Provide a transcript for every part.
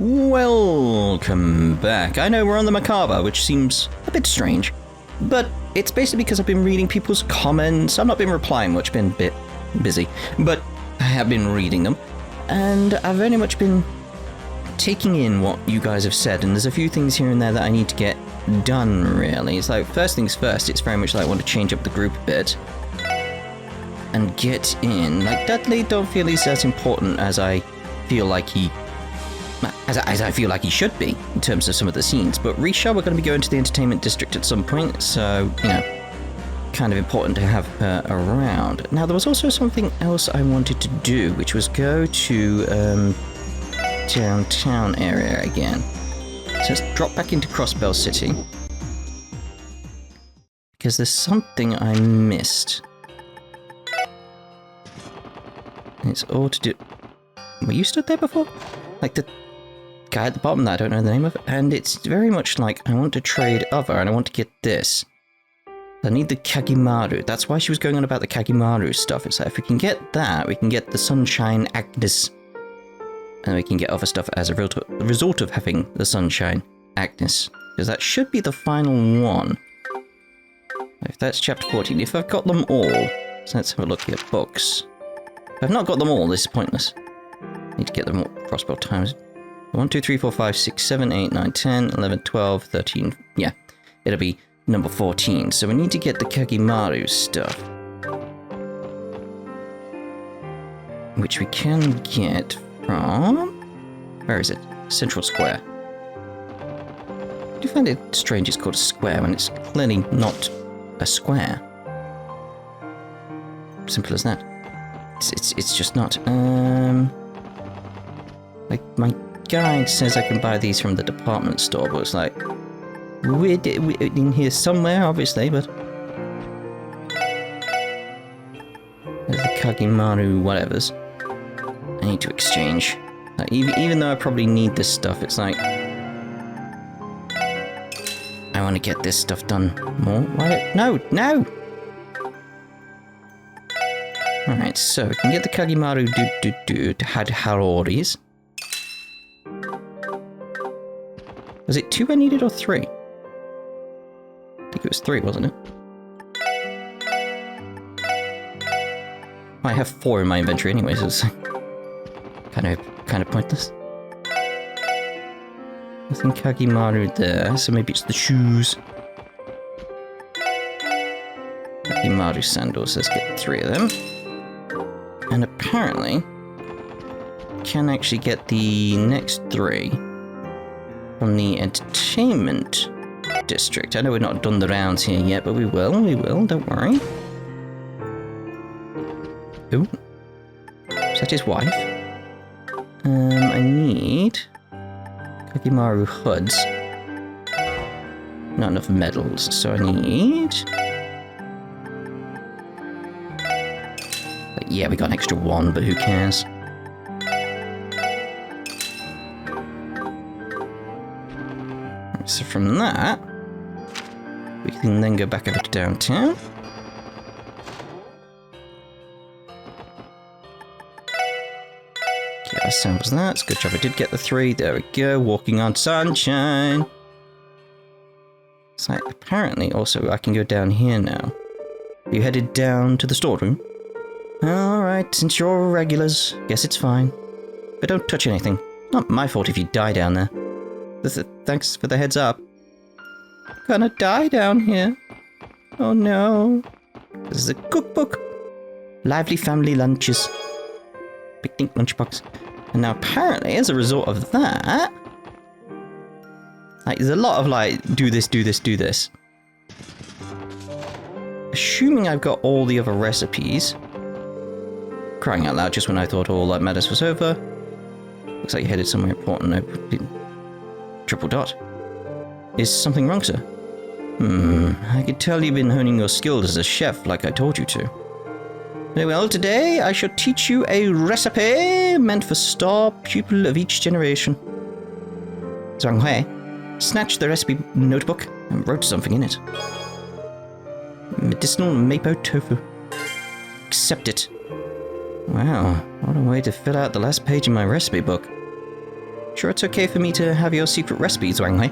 Welcome back. I know we're on the macabre, which seems a bit strange, but it's basically because I've been reading people's comments. I've not been replying much, been a bit busy, but I have been reading them, and I've very much been taking in what you guys have said, and there's a few things here and there that I need to get done, really. It's like, first things first, it's very much like I want to change up the group a bit and get in. Like, Dudley don't feel he's as important as I feel like he should be in terms of some of the scenes, but Risha, we're going to be going to the entertainment district at some point, so, you know, kind of important to have her around. Now, there was also something else I wanted to do, which was go to downtown area again. So let's drop back into Crossbell City, because there's something I missed. It's all to do... Were you stood there before? Like the guy at the bottom that I don't know the name of? And it's very much like I want to trade other and I want to get this. I need the Kagimaru. That's why she was going on about the Kagimaru stuff. It's like if we can get that, we can get the Sunshine Agnes. And we can get other stuff as a result of having the Sunshine Agnes. Because that should be the final one. If that's chapter 14. If I've got them all. So let's have a look here. Books. If I've not got them all, this is pointless. Need to get them all. Crossbell times 1, 2, 3, 4, 5, 6, 7, 8, 9, 10, 11, 12, 13. Yeah, it'll be number 14. So we need to get the Kagimaru stuff. Which we can get from... Where is it? Central Square. Do you find it strange it's called a square when it's clearly not a square? Simple as that. It's just not. Like, my guide says I can buy these from the department store, but it's like... We're in here somewhere, obviously, but... There's the Kagimaru whatevers. I need to exchange. Like, even though I probably need this stuff, it's like... I want to get this stuff done more. Why? No! No! Alright, so we can get the Kagimaru to Haroris. Was it 2 I needed or 3? I think it was 3, wasn't it? I have 4 in my inventory anyway, so it's kind of pointless. Nothing Kagimaru there, so maybe it's the shoes. Kagimaru sandals, let's get 3 of them. And apparently, can actually get the next 3 from the entertainment district. I know we've not done the rounds here yet, but we will, don't worry. Ooh. Is that his wife? I need Kagimaru hoods. Not enough medals, so I need... Yeah, we got an extra 1, but who cares? So from that, we can then go back over to downtown. Okay, that samples that. It's a good job I did get the 3. There we go. Walking on sunshine. So apparently also I can go down here now. Are you headed down to the storeroom? Alright, since you're regulars, guess it's fine. But don't touch anything. Not my fault if you die down there. Thanks for the heads up. Gonna die down here. Oh no. This is a cookbook. Lively family lunches. Picnic lunchbox. And now apparently, as a result of that... Like, there's a lot of like, do this, do this, do this. Assuming I've got all the other recipes... Crying out loud just when I thought all that madness was over. Looks like you headed somewhere important. No, triple dot. Is something wrong, sir? I could tell you've been honing your skills as a chef like I told you to. Very well, today I shall teach you a recipe meant for star pupil of each generation. Zhang Hui snatched the recipe notebook and wrote something in it. Medicinal mapo tofu. Accept it. Wow, what a way to fill out the last page in my recipe book. Sure it's okay for me to have your secret recipes, Wangwei?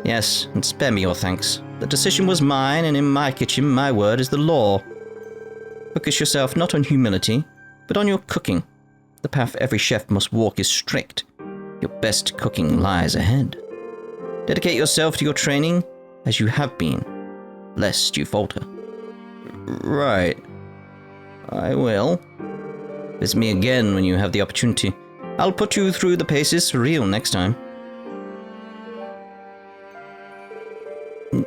Yes, and spare me your thanks. The decision was mine, and in my kitchen, my word is the law. Focus yourself not on humility, but on your cooking. The path every chef must walk is strict. Your best cooking lies ahead. Dedicate yourself to your training, as you have been, lest you falter. Right. I will. Visit me again when you have the opportunity. I'll put you through the paces for real next time.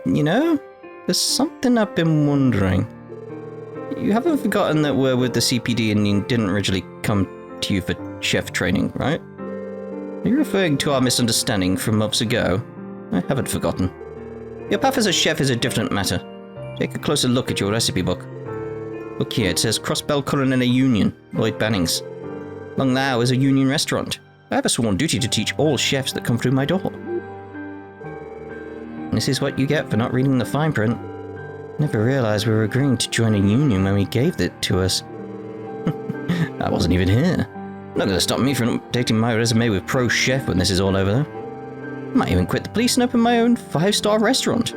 You know, there's something I've been wondering. You haven't forgotten that we're with the CPD and you didn't originally come to you for chef training, right? Are you referring to our misunderstanding from months ago? I haven't forgotten. Your path as a chef is a different matter. Take a closer look at your recipe book. Look here, it says Crossbell Culinary Union, Lloyd Bannings. Long Lao is a union restaurant. I have a sworn duty to teach all chefs that come through my door. This is what you get for not reading the fine print. Never realized we were agreeing to join a union when we gave it to us. I wasn't even here. Not gonna stop me from updating my resume with pro chef when this is all over, though. Might even quit the police and open my own 5-star restaurant.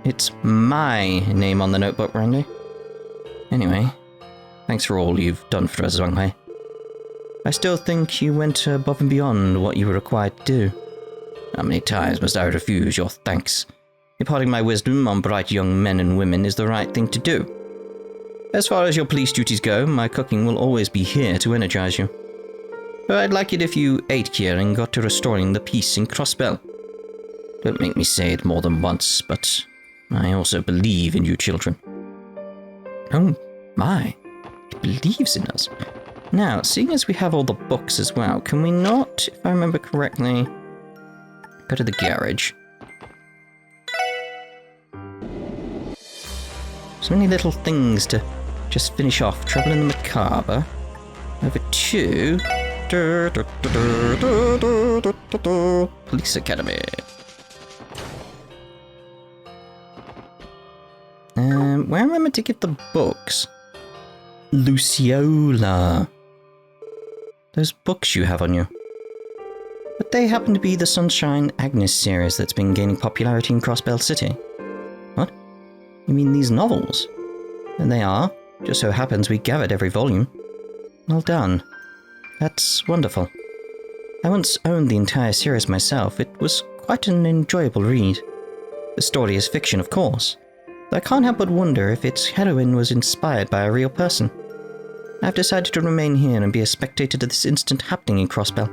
It's my name on the notebook, Randy. Anyway, thanks for all you've done for us, Wangwei. I still think you went above and beyond what you were required to do. How many times must I refuse your thanks? Imparting my wisdom on bright young men and women is the right thing to do. As far as your police duties go, my cooking will always be here to energize you. But I'd like it if you ate here and got to restoring the peace in Crossbell. Don't make me say it more than once, but I also believe in you children. Oh my, it believes in us. Now, seeing as we have all the books as well, can we not, if I remember correctly, go to the garage? So many little things to just finish off. Traveling the Macabre. Over to... Police Academy. Where am I meant to get the books? Luciola. Those books you have on you. But they happen to be the Sunshine Agnes series that's been gaining popularity in Crossbell City. What? You mean these novels? And they are. Just so happens we gathered every volume. Well done. That's wonderful. I once owned the entire series myself. It was quite an enjoyable read. The story is fiction, of course. Though I can't help but wonder if its heroine was inspired by a real person. I've decided to remain here and be a spectator to this instant happening in Crossbell.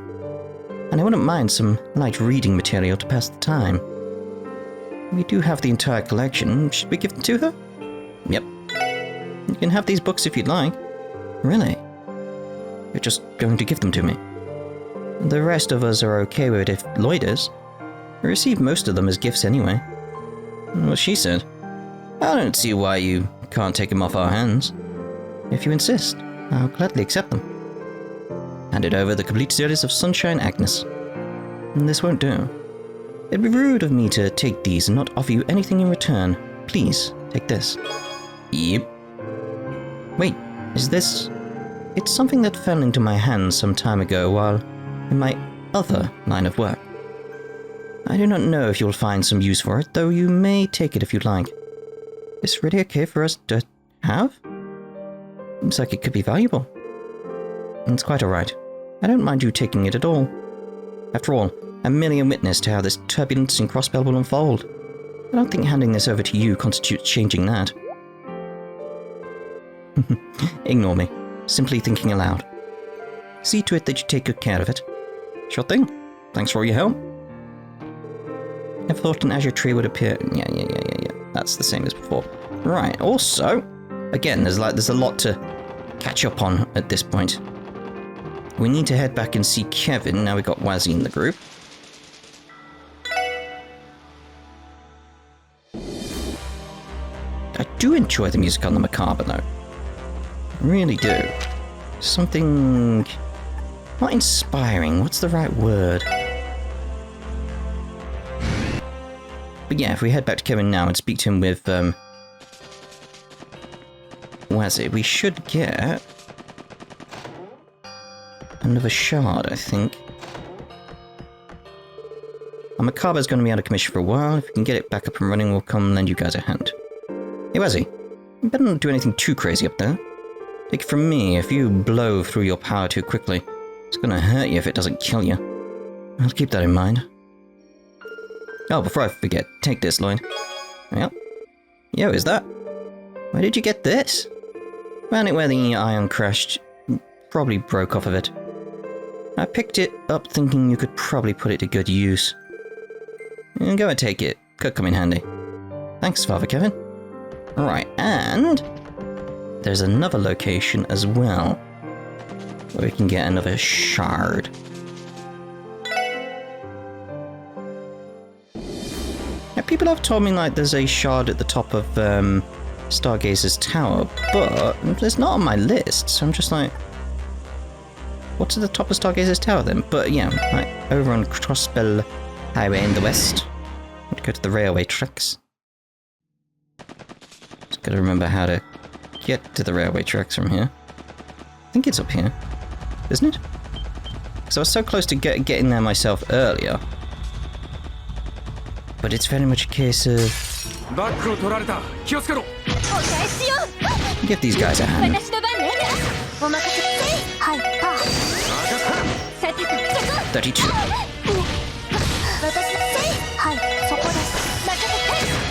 And I wouldn't mind some light reading material to pass the time. We do have the entire collection. Should we give them to her? Yep. You can have these books if you'd like. Really? You're just going to give them to me? The rest of us are okay with it if Lloyd is. We received most of them as gifts anyway. Well, she said. I don't see why you can't take them off our hands. If you insist, I'll gladly accept them. Handed over the complete series of Sunshine Agnes. This won't do. It'd be rude of me to take these and not offer you anything in return. Please, take this. Yep. Wait, is this... It's something that fell into my hands some time ago while in my other line of work. I do not know if you'll find some use for it, though you may take it if you'd like. Is it really okay for us to have? Seems like it could be valuable. It's quite alright. I don't mind you taking it at all. After all, I'm merely a witness to how this turbulence in Crossbell will unfold. I don't think handing this over to you constitutes changing that. Ignore me. Simply thinking aloud. See to it that you take good care of it. Sure thing. Thanks for all your help. Never thought an Azure tree would appear. Yeah. That's the same as before. Right, also, again, there's a lot to catch up on at this point. We need to head back and see Kevin. Now we've got Wazzy in the group. I do enjoy the music on the Macabre, though. I really do. Something... not inspiring. What's the right word? But yeah, if we head back to Kevin now and speak to him with, Wazzy, we should get... another shard, I think. And Macabra's going to be out of commission for a while. If we can get it back up and running, we'll come lend you guys a hand. Hey, Wazzy. You better not do anything too crazy up there. Take it from me, if you blow through your power too quickly, it's going to hurt you if it doesn't kill you. I'll keep that in mind. Oh, before I forget, take this, Lloyd. Yep. Yo, is that? Where did you get this? Found it where the ion crashed. Probably broke off of it. I picked it up thinking you could probably put it to good use. Go and take it. Could come in handy. Thanks, Father Kevin. Right, and there's another location as well where we can get another shard. Now, people have told me like there's a shard at the top of Stargazer's Tower, but it's not on my list, so I'm just like, what's at the top of Stargazer's Tower then? But yeah, like over on Crossbell Highway in the west. Go to the railway tracks. Just gotta remember how to get to the railway tracks from here. I think it's up here, isn't it? Because I was so close to getting there myself earlier. But it's very much a case of... give these guys a hand. 32.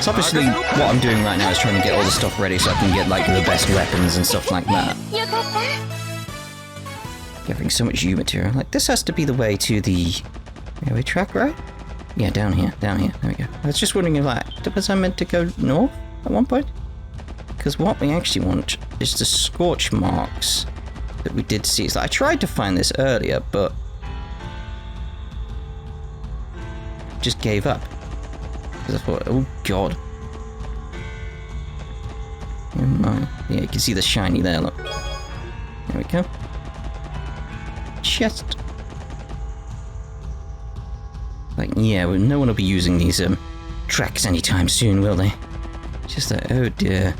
So obviously what I'm doing right now is trying to get all the stuff ready so I can get like the best weapons and stuff like that. Gathering so much U material. Like this has to be the way to the railway track, right? Yeah, down here, there we go. I was just wondering if was I meant to go north at one point? Because what we actually want is the scorch marks that we did see. So I tried to find this earlier, but just gave up. Because I thought, oh god. Oh my. Yeah, you can see the shiny there, look. There we go. Chest. Like, yeah, well, no one will be using these tracks anytime soon, will they? Just that, oh dear.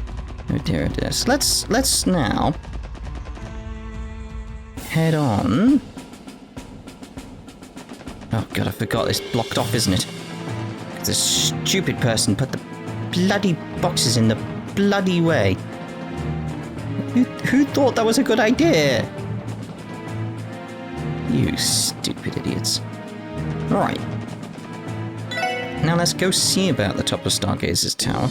Oh dear, oh dear. So let's now head on. Oh god, I forgot it's blocked off, isn't it? The stupid person put the bloody boxes in the bloody way. Who thought that was a good idea? You stupid idiots. Alright. Now let's go see about the top of Stargazer's Tower.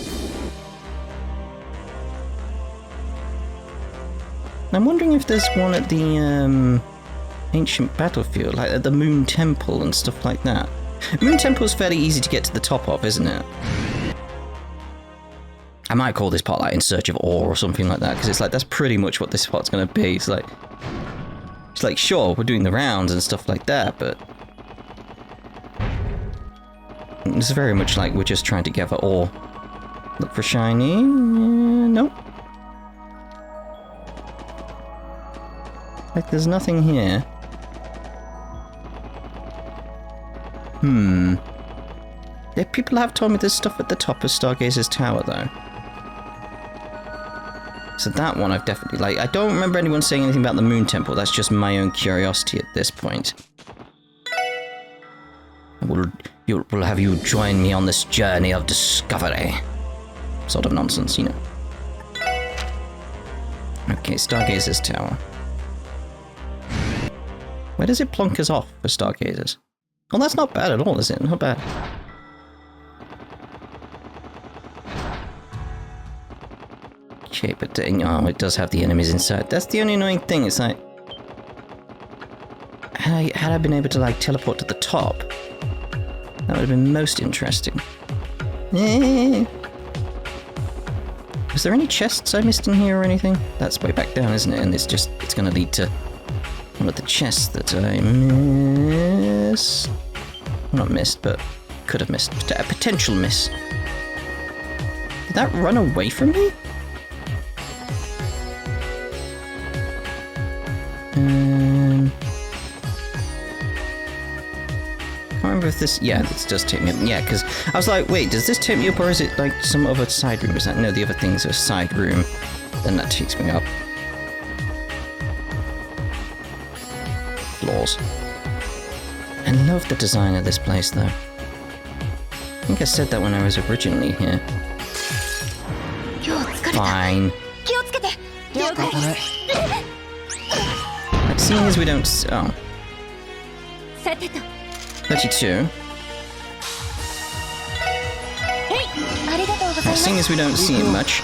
I'm wondering if there's one at the ancient battlefield, like at the Moon Temple and stuff like that. Moon Temple's fairly easy to get to the top of, isn't it? I might call this part like In Search of Ore or something like that, because it's like that's pretty much what this part's going to be. It's like sure, we're doing the rounds and stuff like that, but it's very much like we're just trying to gather ore. Look for shiny. Nope. Like there's nothing here. Yeah, people have told me there's stuff at the top of Stargazer's Tower, though. So that one I've definitely... like, I don't remember anyone saying anything about the Moon Temple. That's just my own curiosity at this point. We'll have you join me on this journey of discovery. Sort of nonsense, you know. Okay, Stargazer's Tower. Where does it plonk us off for Stargazers? Oh, that's not bad at all, is it? Not bad. Okay, but oh, it does have the enemies inside. That's the only annoying thing. It's like, had I been able to like teleport to the top, that would have been most interesting. Was there any chests I missed in here or anything? That's way back down, isn't it? And it's going to lead to one of the chests that I missed. Not missed, but could have missed. A potential miss. Did that run away from me? Can't remember if this... yeah, this does take me up. Yeah, because I was like, wait, does this take me up or is it like some other side room? Is that... no, the other thing's a side room. Then that takes me up. walls. I love the design of this place, though. I think I said that when I was originally here. Fine. But seeing as we don't... Oh. 32. Seeing as we don't see him much.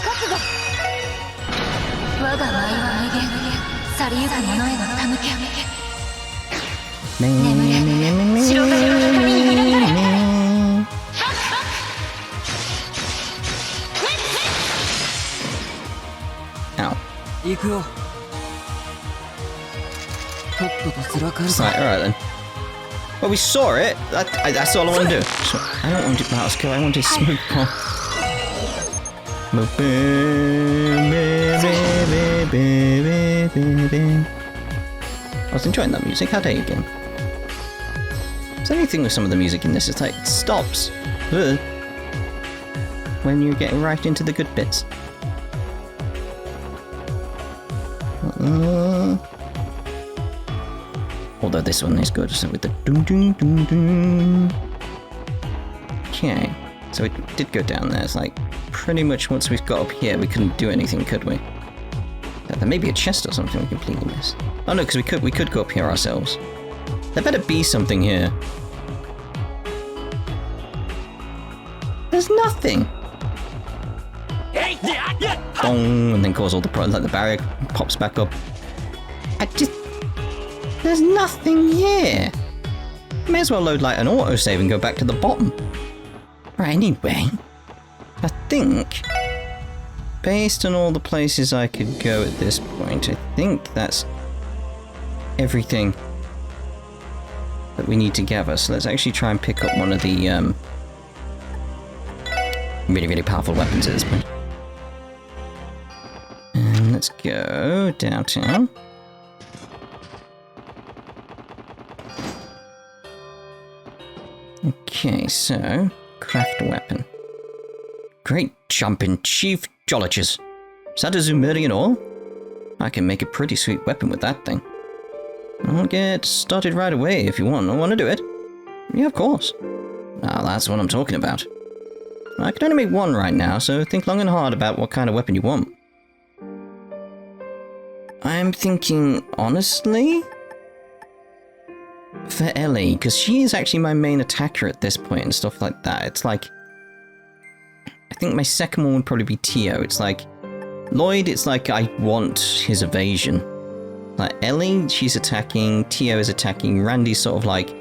Ow. Right, alright then. Well, we saw it. That's all I want to do. So, I don't want to mouse kill, I want to smooth pop. I was enjoying that music. How dare you, game? There's anything with some of the music in this, it's like, it stops. When you're getting right into the good bits. Although this one is good, so with the doom doom doom doom. Okay, so it did go down there. It's like pretty much once we got up here, we couldn't do anything, could we? There may be a chest or something we completely missed. Oh no, because we could go up here ourselves. There better be something here. There's nothing. Dong, and then cause all the problems, like the barrier pops back up. There's nothing here. May as well load like an autosave and go back to the bottom. Right, anyway, I think, based on all the places I could go at this point, I think that's everything that we need to gather. So let's actually try and pick up one of the really, really powerful weapons at this point. And let's go downtown. Okay, so craft a weapon. Great jumping Chief Jolliches. Is that a Zemurian ore? I can make a pretty sweet weapon with that thing. I'll get started right away if you want. I want to do it. Yeah, of course. Now that's what I'm talking about. I can only make one right now, so think long and hard about what kind of weapon you want. I'm thinking, honestly, for Ellie, because she is actually my main attacker at this point and stuff like that. It's like, I think my second one would probably be Tio. It's like, Lloyd, it's like I want his evasion. Like Ellie, she's attacking, Tio is attacking, Randy's sort of like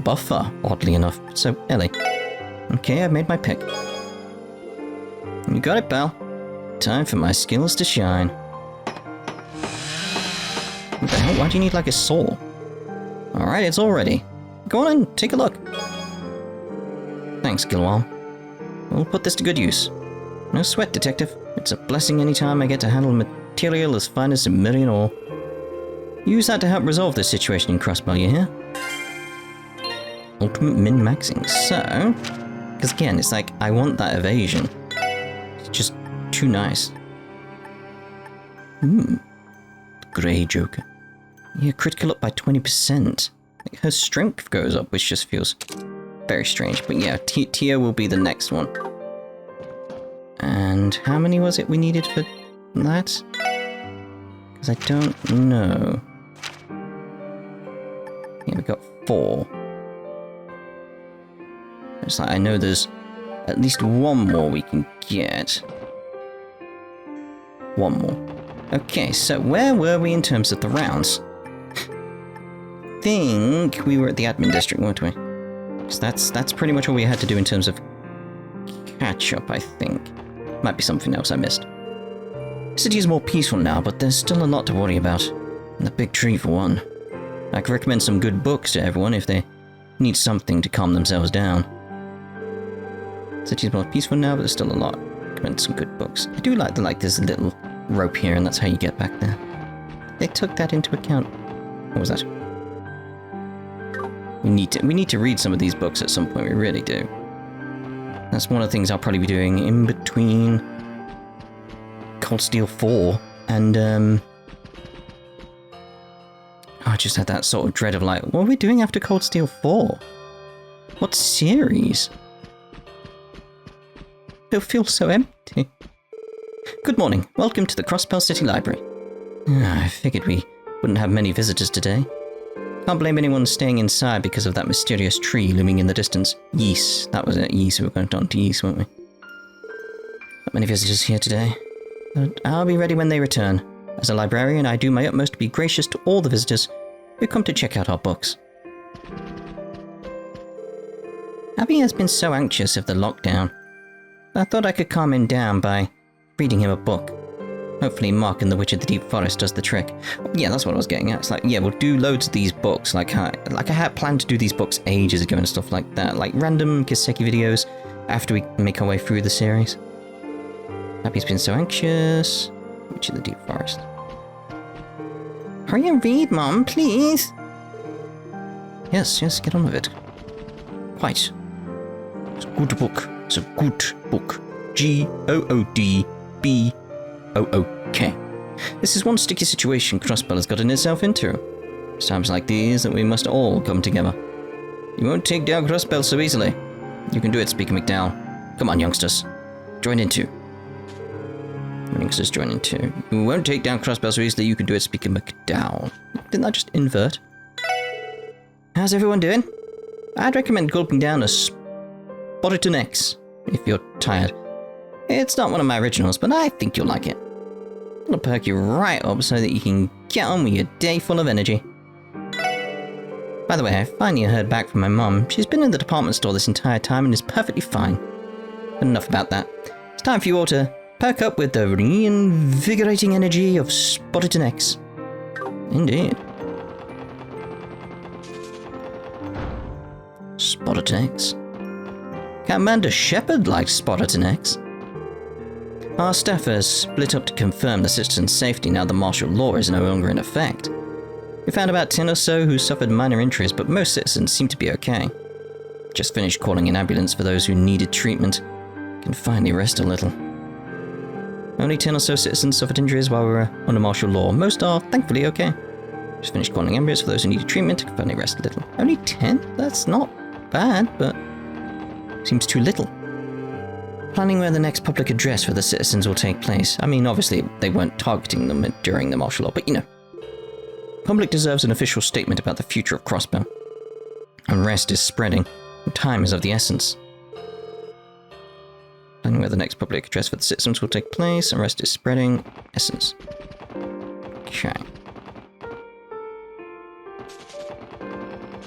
buffer, oddly enough. So, Ellie. Okay, I've made my pick. You got it, pal. Time for my skills to shine. What the hell? Why do you need like a saw? Alright, it's all ready. Go on and take a look. Thanks, Gilwall. We'll put this to good use. No sweat, Detective. It's a blessing anytime I get to handle material as fine as Zemurian ore. Use that to help resolve this situation in Crossbell, you hear? Ultimate min-maxing. So, because again, it's like, I want that evasion. It's just too nice. Grey Joker. Yeah, critical up by 20%. Like, her strength goes up, which just feels very strange. But yeah, Tio will be the next one. And how many was it we needed for that? Because I don't know. Yeah, we got 4. It's like, I know there's at least one more we can get. One more. Okay, so where were we in terms of the rounds? I think we were at the admin district, weren't we? Because that's pretty much all we had to do in terms of catch up, I think. Might be something else I missed. The city is more peaceful now, but there's still a lot to worry about. And the big tree for one. I could recommend some good books to everyone if they need something to calm themselves down. The city is more peaceful now, but there's still a lot. I recommend some good books. I do like there's a little rope here, and that's how you get back there. They took that into account. What was that? We need to read some of these books at some point, we really do. That's one of the things I'll probably be doing in between Cold Steel 4 and just had that sort of dread of like, what are we doing after Cold Steel 4? What series? It feels so empty. Good morning. Welcome to the Crossbell City Library. I figured we wouldn't have many visitors today. Can't blame anyone staying inside because of that mysterious tree looming in the distance. Yeast. That was it. Yeast. We were going on to yeast, weren't we? Not many visitors here today. But I'll be ready when they return. As a librarian, I do my utmost to be gracious to all the visitors who come to check out our books. Abby has been so anxious of the lockdown. I thought I could calm him down by reading him a book. Hopefully Mark and the Witch of the Deep Forest does the trick. Yeah, that's what I was getting at. It's like, yeah, we'll do loads of these books. Like I had planned to do these books ages ago and stuff like that. Like random Kiseki videos after we make our way through the series. Abby's been so anxious. Witch of the Deep Forest. Hurry and read, Mom, please. Yes, get on with it. Quite. It's a good book. It's a good book. Goodbook. This is one sticky situation Crossbell has gotten itself into. It's times like these that we must all come together. You won't take down Crossbell so easily. You can do it, Speaker McDowell. Come on, youngsters. Join in too. Youngsters, join in too. You won't take down Crossbell so easily. You can do it, Speaker McDowell. Didn't that just invert? How's everyone doing? I'd recommend gulping down a Spotted X if you're tired. It's not one of my originals, but I think you'll like it. It'll perk you right up so that you can get on with your day full of energy. By the way, I finally heard back from my mum. She's been in the department store this entire time and is perfectly fine. But enough about that. It's time for you all to perk up with the reinvigorating energy of Spotted X. Indeed. Spotted X. Commander Shepard likes Spotted X. Our staff has split up to confirm the citizens' safety now the martial law is no longer in effect. We found about 10 or so who suffered minor injuries, but most citizens seem to be okay. Just finished calling an ambulance for those who needed treatment. Can finally rest a little. Only 10 or so citizens suffered injuries while we were under martial law. Most are thankfully okay. Just finished calling an ambulance for those who needed treatment. Can finally rest a little. Only 10? That's not bad, but seems too little. Planning where the next public address for the citizens will take place. I mean, obviously, they weren't targeting them during the martial law, but you know. Public deserves an official statement about the future of Crossbell. Unrest is spreading, and time is of the essence. Planning where the next public address for the citizens will take place. Unrest is spreading. Essence. Okay.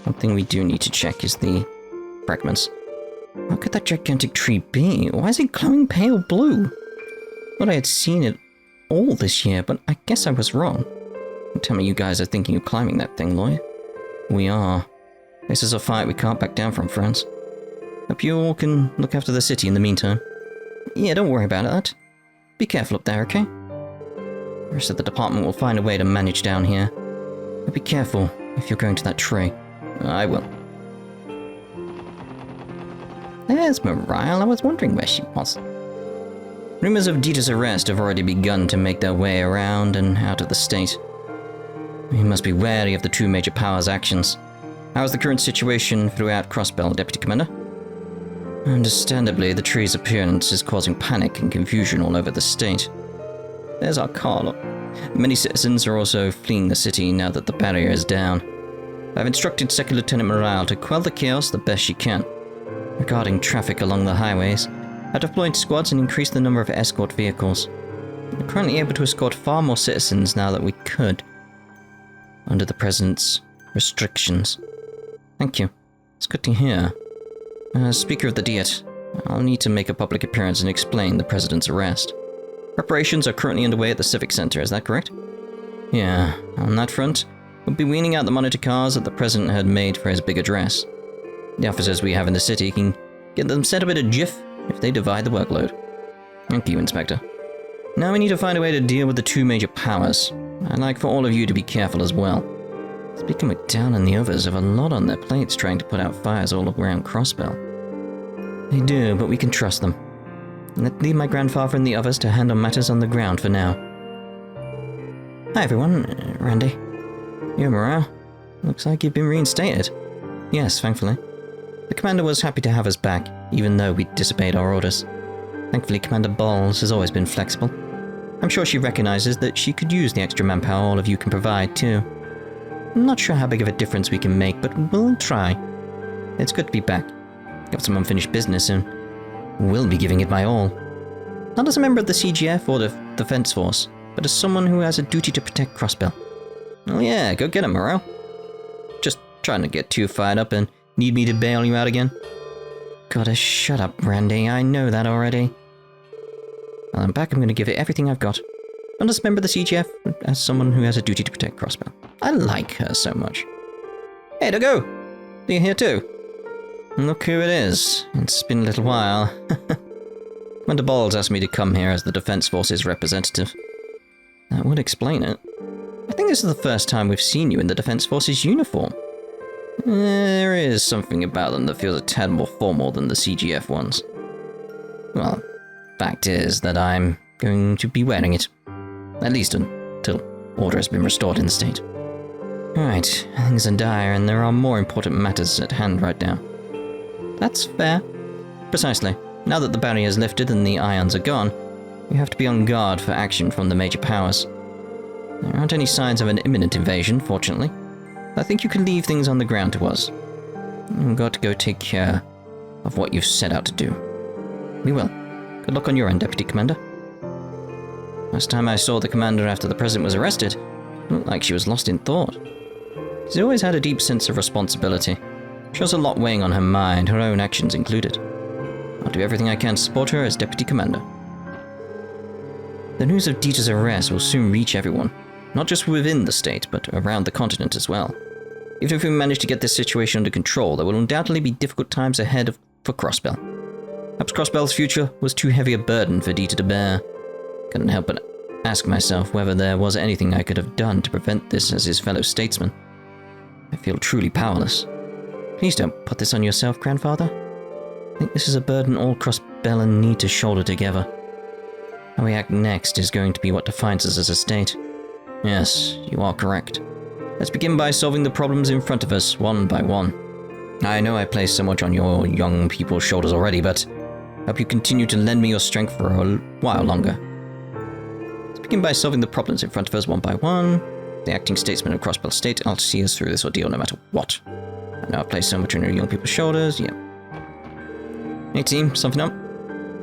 One thing we do need to check is the fragments. What could that gigantic tree be? Why is it glowing pale blue? Thought I had seen it all this year, but I guess I was wrong. Don't tell me you guys are thinking of climbing that thing, Lloyd. We are. This is a fight we can't back down from, friends. Hope you all can look after the city in the meantime. Yeah, don't worry about that. Be careful up there, okay? The rest of the department will find a way to manage down here. But be careful if you're going to that tree. I will. There's Morale. I was wondering where she was. Rumors of Dita's arrest have already begun to make their way around and out of the state. We must be wary of the two major powers' actions. How is the current situation throughout Crossbell, Deputy Commander? Understandably, the tree's appearance is causing panic and confusion all over the state. There's our car. Many citizens are also fleeing the city now that the barrier is down. I've instructed Second Lieutenant Morale to quell the chaos the best she can. Regarding traffic along the highways, I've deployed squads and increased the number of escort vehicles. We're currently able to escort far more citizens now that we could, under the President's restrictions. Thank you. It's good to hear. As Speaker of the Diet, I'll need to make a public appearance and explain the President's arrest. Preparations are currently underway at the Civic Center, is that correct? Yeah, on that front, we'll be weaning out the monitor cars that the President had made for his big address. The officers we have in the city can get them set up in a jiff if they divide the workload. Thank you, Inspector. Now we need to find a way to deal with the two major powers. I'd like for all of you to be careful as well. Speaker McDowell and the others have a lot on their plates trying to put out fires all around Crossbell. They do, but we can trust them. Let's leave my grandfather and the others to handle matters on the ground for now. Hi everyone, Randy. You're Morale. Looks like you've been reinstated. Yes, thankfully. The commander was happy to have us back, even though we disobeyed our orders. Thankfully, Commander Bowles has always been flexible. I'm sure she recognizes that she could use the extra manpower all of you can provide, too. I'm not sure how big of a difference we can make, but we'll try. It's good to be back. Got some unfinished business, and will be giving it my all. Not as a member of the CGF or the Defense Force, but as someone who has a duty to protect Crossbell. Oh yeah, go get him, Moreau. Just trying to get too fired up and need me to bail you out again? Gotta shut up, Randy. I know that already. While I'm back, I'm gonna give it everything I've got. Not as a member of the CGF, but as someone who has a duty to protect Crossbell. I like her so much. Hey, Dogo! Are you here too? Look who it is. It's been a little while. Commander Bowles asked me to come here as the Defense Force's representative. That would explain it. I think this is the first time we've seen you in the Defense Force's uniform. There is something about them that feels a tad more formal than the CGF ones. Well, fact is that I'm going to be wearing it. At least until order has been restored in the state. Right, things are dire and there are more important matters at hand right now. That's fair. Precisely. Now that the barrier is lifted and the ions are gone, we have to be on guard for action from the major powers. There aren't any signs of an imminent invasion, fortunately. I think you can leave things on the ground to us. You've got to go take care of what you've set out to do. We will. Good luck on your end, Deputy Commander. Last time I saw the Commander after the President was arrested, it looked like she was lost in thought. She's always had a deep sense of responsibility. She has a lot weighing on her mind, her own actions included. I'll do everything I can to support her as Deputy Commander. The news of Dieter's arrest will soon reach everyone, not just within the state, but around the continent as well. Even if we manage to get this situation under control, there will undoubtedly be difficult times ahead for Crossbell. Perhaps Crossbell's future was too heavy a burden for Dieter to bear. Couldn't help but ask myself whether there was anything I could have done to prevent this as his fellow statesman. I feel truly powerless. Please don't put this on yourself, Grandfather. I think this is a burden all Crossbell need to shoulder together. How we act next is going to be what defines us as a state. Yes, you are correct. Let's begin by solving the problems in front of us, one by one. I know I place so much on your young people's shoulders already, but I hope you continue to lend me your strength for a while longer. Let's begin by solving the problems in front of us one by one. The acting statesman of Crossbell State, I'll see us through this ordeal no matter what. I know I place so much on your young people's shoulders, yeah. Hey team, something up?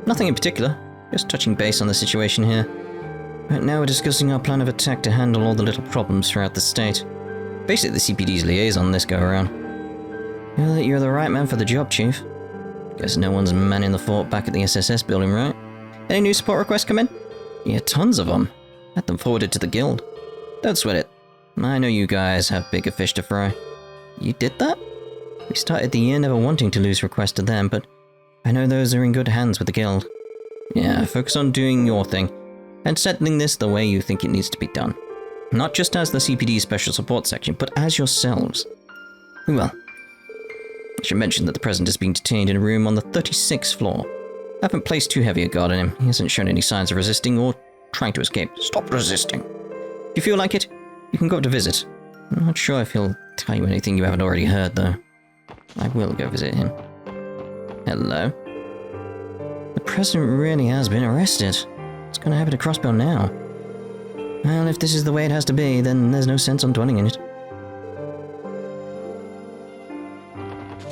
Nothing in particular, just touching base on the situation here. Right now we're discussing our plan of attack to handle all the little problems throughout the state. Basically the CPD's liaison this go-around. Feel that you're the right man for the job, Chief. Guess no one's manning the fort back at the SSS building, right? Any new support requests come in? Yeah, tons of them. Had them forwarded to the guild. Don't sweat it. I know you guys have bigger fish to fry. You did that? We started the year never wanting to lose requests to them, but I know those are in good hands with the guild. Yeah, focus on doing your thing, and settling this the way you think it needs to be done. Not just as the CPD Special Support Section, but as yourselves. Well, I should mention that the President is being detained in a room on the 36th floor. I haven't placed too heavy a guard on him. He hasn't shown any signs of resisting or trying to escape. Stop resisting. If you feel like it, you can go up to visit. I'm not sure if he'll tell you anything you haven't already heard, though. I will go visit him. Hello? The President really has been arrested. What's going to happen to Crossbell now? Well, if this is the way it has to be, then there's no sense on dwelling in it.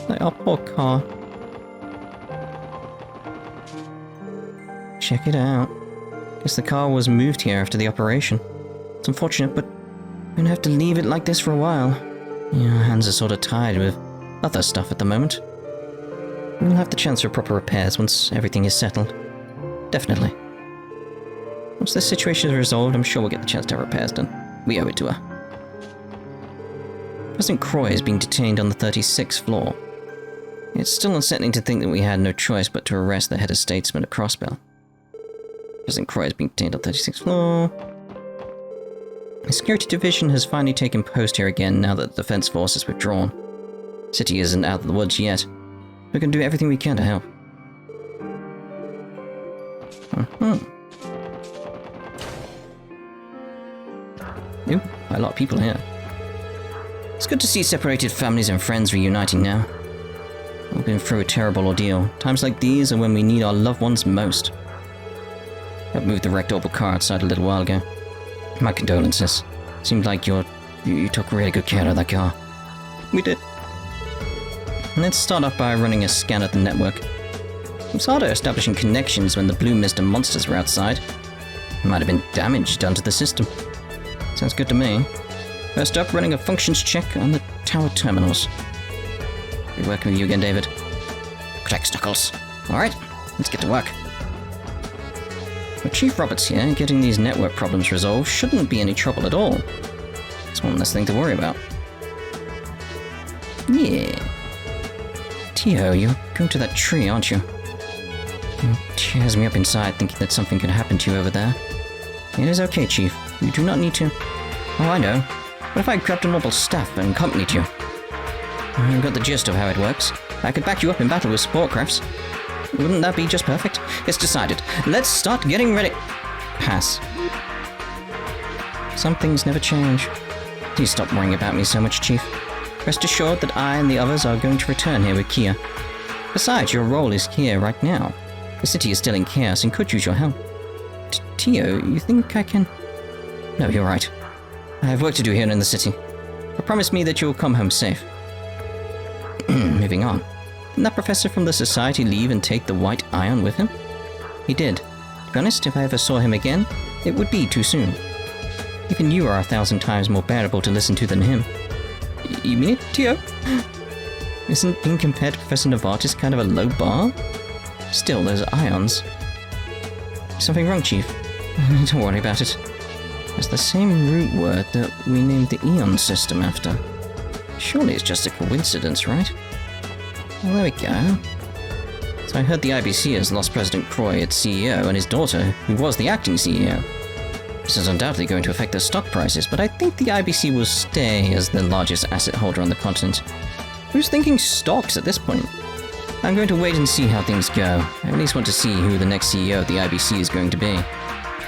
Like our poor car. Check it out. Guess the car was moved here after the operation. It's unfortunate, but we're gonna have to leave it like this for a while. Yeah, our hands are sort of tied with other stuff at the moment. We'll have the chance for proper repairs once everything is settled. Definitely. Once this situation is resolved, I'm sure we'll get the chance to have repairs done. We owe it to her. President Croy is being detained on the 36th floor. It's still unsettling to think that we had no choice but to arrest the head of statesman at Crossbell. President Croy is being detained on the 36th floor. The security division has finally taken post here again now that the defense force has withdrawn. The city isn't out of the woods yet. We can do everything we can to help. Ooh, quite a lot of people here. It's good to see separated families and friends reuniting now. We've been through a terrible ordeal. Times like these are when we need our loved ones most. I moved the wrecked orbital car outside a little while ago. My condolences. Seemed like you took really good care of that car. We did. Let's start off by running a scan of the network. It's harder establishing connections when the blue mist and monsters were outside. There might have been damage done to the system. Sounds good to me. First up, running a functions check on the tower terminals. Be working with you again, David. Correct, Knuckles. Alright, let's get to work. With Chief Roberts here, getting these network problems resolved shouldn't be any trouble at all. It's one less thing to worry about. Yeah. Tio, you're going to that tree, aren't you? It tears me up inside thinking that something could happen to you over there. It is okay, Chief. You do not need to. Oh, I know. What if I grabbed a noble staff and accompanied you? I've got the gist of how it works. I could back you up in battle with sport crafts. Wouldn't that be just perfect? It's decided. Let's start getting ready. Pass. Some things never change. Please stop worrying about me so much, Chief. Rest assured that I and the others are going to return here with Kia. Besides, your role is here right now. The city is still in chaos and could use your help. Tio, you think I can... No, you're right. I have work to do here in the city. But promise me that you'll come home safe. Moving on. Didn't that professor from the Society leave and take the white ion with him? He did. To be honest, if I ever saw him again, it would be too soon. Even you are 1,000 times more bearable to listen to than him. You mean it, Tio? Isn't being compared to Professor Novartis kind of a low bar? Still, those ions. Something wrong, Chief? Don't worry about it. It's the same root word that we named the Eon system after. Surely it's just a coincidence, right? Well, there we go. So I heard the IBC has lost President Croy, its CEO, and his daughter, who was the acting CEO. This is undoubtedly going to affect their stock prices, but I think the IBC will stay as the largest asset holder on the continent. Who's thinking stocks at this point? I'm going to wait and see how things go. I at least want to see who the next CEO of the IBC is going to be.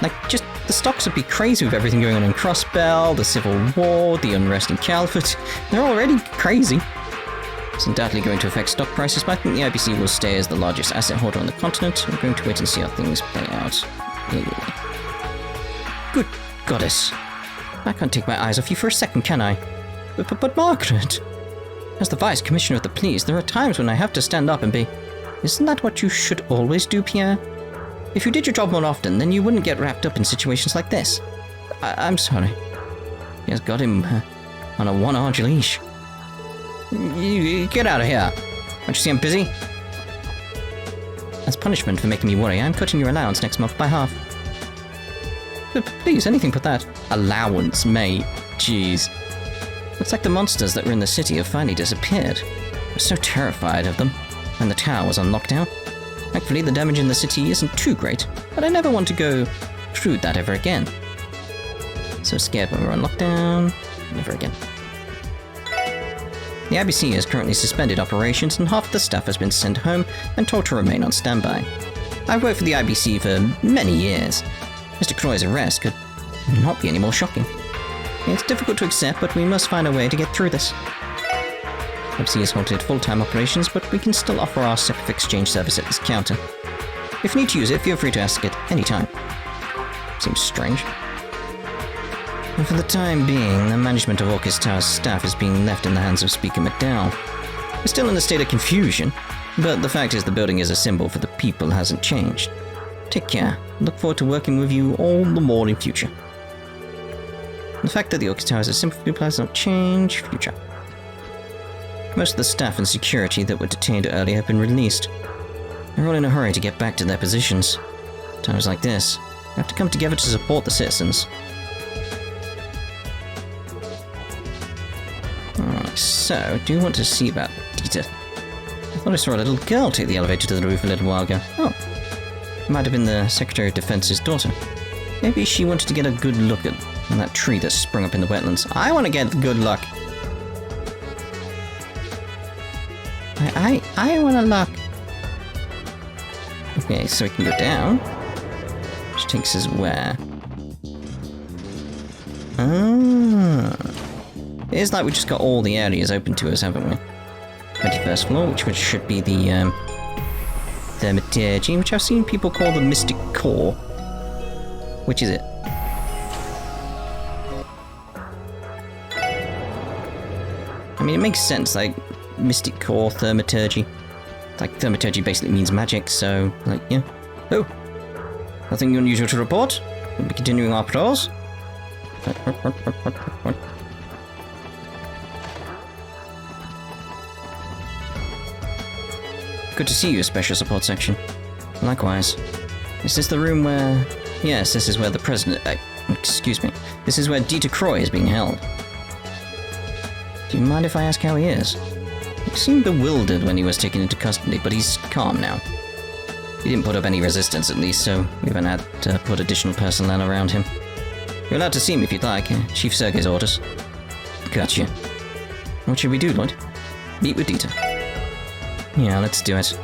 Like, just the stocks would be crazy with everything going on in Crossbell, the Civil War, the unrest in Calvard. They're already crazy. It's undoubtedly going to affect stock prices, but I think the IBC will stay as the largest asset holder on the continent. I'm going to wait and see how things play out. Yeah. Good goddess. I can't take my eyes off you for a second, can I? But Margaret... As the Vice Commissioner of the Police, there are times when I have to stand up and be... Isn't that what you should always do, Pierre? If you did your job more often, then you wouldn't get wrapped up in situations like this. I'm sorry. He has got him on a one-arch leash. You get out of here. Don't you see I'm busy? As punishment for making me worry, I'm cutting your allowance next month by half. But please, anything but that. Allowance, mate. Jeez. Looks like the monsters that were in the city have finally disappeared. I was so terrified of them when the tower was on lockdown. Thankfully, the damage in the city isn't too great, but I never want to go through that ever again. So scared when we're on lockdown. Never again. The IBC has currently suspended operations and half of the staff has been sent home and told to remain on standby. I've worked for the IBC for many years. Mr. Croy's arrest could not be any more shocking. It's difficult to accept, but we must find a way to get through this. IBC has halted full-time operations, but we can still offer our separate exchange service at this counter. If you need to use it, feel free to ask it any time. Seems strange. And for the time being, the management of Orcus Tower's staff is being left in the hands of Speaker McDowell. We're still in a state of confusion, but the fact is the building is a symbol for the people hasn't changed. Take care. Look forward to working with you all the more in future. The fact that the Orcus Tower is a symbol for people has not changed. Future. Most of the staff and security that were detained earlier have been released. They're all in a hurry to get back to their positions. Times like this, we have to come together to support the citizens. Alright, so, do you want to see about Dieter? I thought I saw a little girl take the elevator to the roof a little while ago. Oh. It might have been the Secretary of Defense's daughter. Maybe she wanted to get a good look at that tree that sprung up in the wetlands. I want to get good luck. I want to look. Okay, so we can go down. Which takes us where? Ah. It is like we just got all the areas open to us, haven't we? 21st floor, which should be the Thaumaturgy, which I've seen people call the Mystic Core. Which is it? I mean, it makes sense, like, Mystic Core, Thaumaturgy. Like, Thaumaturgy basically means magic, so, like, yeah. Oh! Nothing unusual to report? We'll be continuing our patrols. Good to see you, Special Support Section. Likewise. Is this the room where... Yes, this is where the President... excuse me. This is where Dieter Croy is being held. Do you mind if I ask how he is? He seemed bewildered when he was taken into custody, but he's calm now. He didn't put up any resistance at least, so we haven't had to put additional personnel around him. You're allowed to see him if you'd like. Chief Sergei's orders. Gotcha. What should we do, Lloyd? Meet with Dieter. Yeah, let's do it.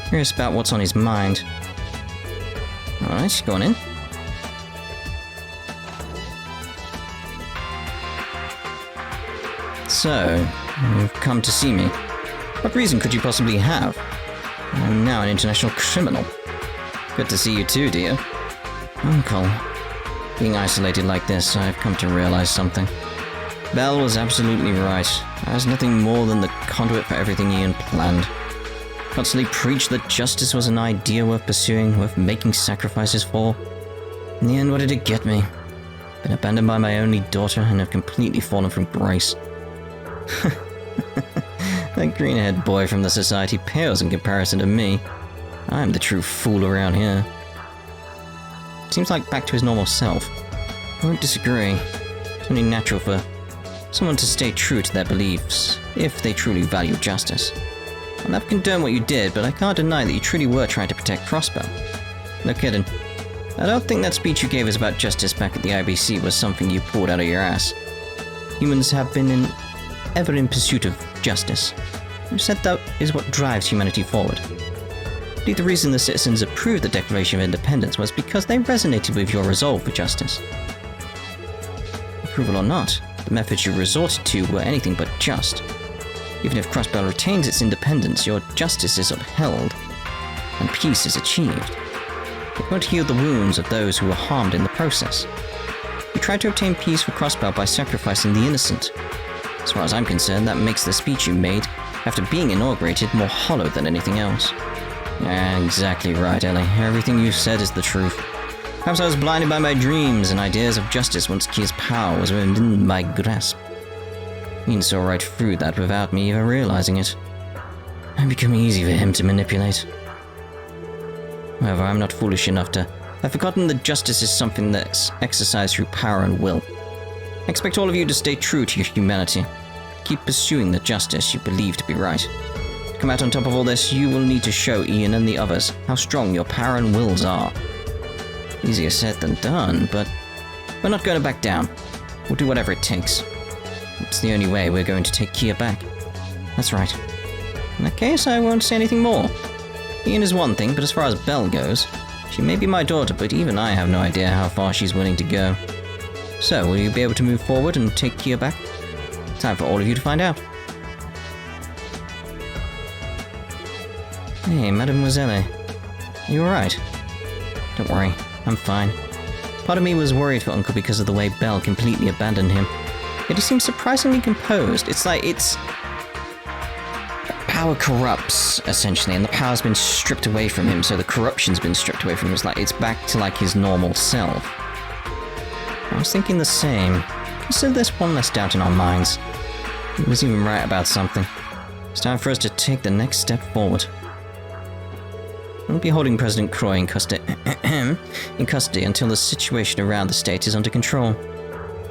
Curious about what's on his mind. Alright, go on in. So, you've come to see me. What reason could you possibly have? I'm now an international criminal. Good to see you too, dear. Uncle. Being isolated like this, I've come to realize something. Bell was absolutely right. I was nothing more than the conduit for everything Ian planned. Constantly preached that justice was an idea worth pursuing, worth making sacrifices for. In the end, what did it get me? Been abandoned by my only daughter and have completely fallen from grace. That green-haired boy from the society pales in comparison to me. I'm the true fool around here. Seems like back to his normal self. I won't disagree. It's only natural for someone to stay true to their beliefs, if they truly value justice. I'll never condone what you did, but I can't deny that you truly were trying to protect Crossbell. No kidding. I don't think that speech you gave us about justice back at the IBC was something you pulled out of your ass. Humans have been ever in pursuit of justice. You said that is what drives humanity forward. I believe the reason the citizens approved the Declaration of Independence was because they resonated with your resolve for justice. Approval or not, the methods you resorted to were anything but just. Even if Crossbell retains its independence, your justice is upheld, and peace is achieved. It won't heal the wounds of those who were harmed in the process. You tried to obtain peace for Crossbell by sacrificing the innocent. As far as I'm concerned, that makes the speech you made, after being inaugurated, more hollow than anything else. Exactly right, Ellie. Everything you've said is the truth. Perhaps I was blinded by my dreams and ideas of justice once Key's power was within my grasp. Ian saw right through that without me even realizing it. I'm becoming easy for him to manipulate. However, I'm not foolish enough to have forgotten that justice is something that's exercised through power and will. I expect all of you to stay true to your humanity. Keep pursuing the justice you believe to be right. To come out on top of all this, you will need to show Ian and the others how strong your power and wills are. Easier said than done, but we're not going to back down. We'll do whatever it takes. It's the only way we're going to take Kia back. That's right. In that case, I won't say anything more. Ian is one thing, but as far as Belle goes, she may be my daughter, but even I have no idea how far she's willing to go. So, will you be able to move forward and take Kia back? Time for all of you to find out. Hey, Mademoiselle. Are you alright? Don't worry, I'm fine. Part of me was worried for Uncle because of the way Belle completely abandoned him. Yet he seems surprisingly composed. It's like power corrupts, essentially, and the power's been stripped away from him, so the corruption's been stripped away from him. It's like it's back to like his normal self. I was thinking the same. So there's one less doubt in our minds. He was even right about something. It's time for us to take the next step forward. We'll be holding President Croy in custody until the situation around the state is under control.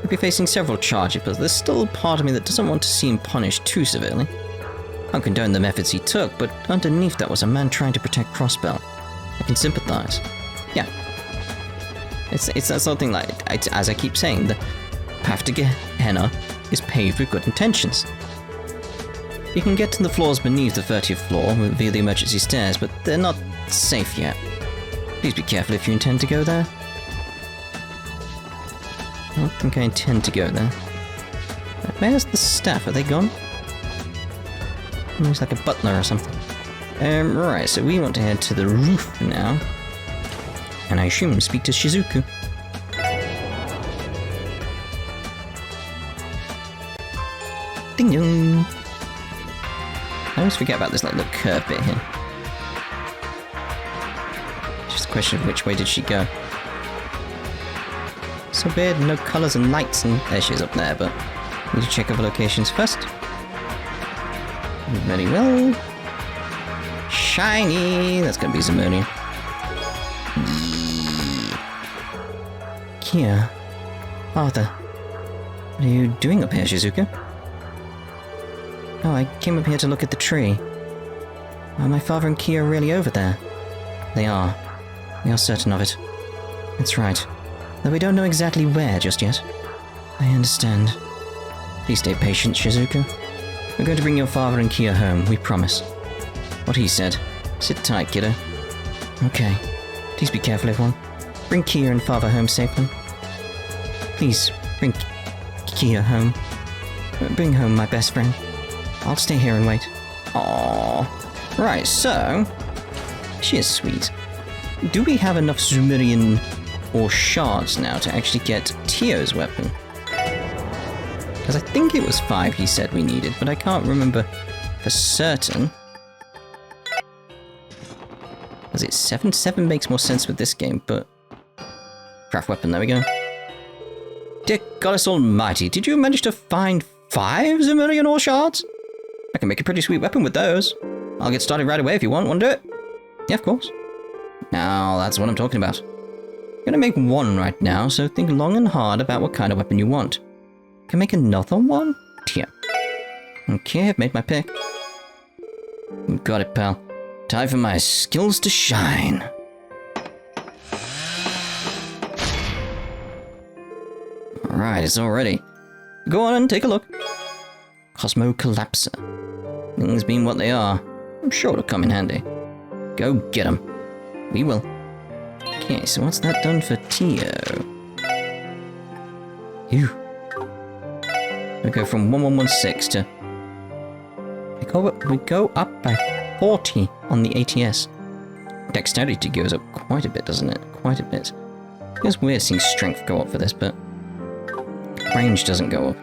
He'll be facing several charges, but there's still a part of me that doesn't want to see him punished too severely. I don't condone the methods he took, but underneath that was a man trying to protect Crossbell. I can sympathize. Yeah. It's that sort of thing, like, as I keep saying, the path to Gehenna is paved with good intentions. You can get to the floors beneath the 30th floor via the emergency stairs, but they're not safe yet. Please be careful if you intend to go there. I don't think I intend to go there. Where's the staff? Are they gone? Looks like a butler or something. Right, so we want to head to the roof now. And I assume speak to Shizuku. Ding dong! I always forget about this like little curve bit here. Just a question of which way did she go. So weird, no colours and lights, and there she is up there, but need to check other locations first. Very well. Shiny! That's gonna be Zemuria. Kia. Arthur. What are you doing up here, Shizuku? Oh, I came up here to look at the tree. Are my father and Kia really over there? They are. We are certain of it. That's right. Though we don't know exactly where just yet. I understand. Please stay patient, Shizuku. We're going to bring your father and Kia home, we promise. What he said. Sit tight, kiddo. Okay. Please be careful, everyone. Bring Kia and father home safely. Please, bring Kia home. Bring home my best friend. I'll stay here and wait. Aww. Right, so... She is sweet. Do we have enough Zemurian or shards now to actually get Tio's weapon? Because I think it was 5 he said we needed, but I can't remember for certain. Was it 7? 7 makes more sense with this game, but... Craft weapon, there we go. Dear Goddess Almighty, did you manage to find 5 Zemurian ore shards? I can make a pretty sweet weapon with those. I'll get started right away if you want. Want to do it? Yeah, of course. Now, that's what I'm talking about. I'm gonna make 1 right now, so think long and hard about what kind of weapon you want. Can I make another one? Yeah. Okay, I've made my pick. Got it, pal. Time for my skills to shine. Alright, it's all ready. Go on and take a look. Cosmo Collapser. Things being what they are, I'm sure it'll come in handy. Go get 'em. We will. Okay, so what's that done for Tio? Phew. We go from 1116 to... We go up by 40 on the ATS. Dexterity goes up quite a bit, doesn't it? Quite a bit. It's weird seeing strength go up for this, but... range doesn't go up.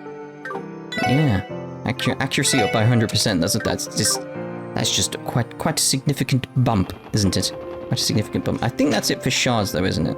Yeah. Accuracy up by 100%. That's just quite a significant bump, isn't it? Quite a significant bump. I think that's it for shards, though, isn't it?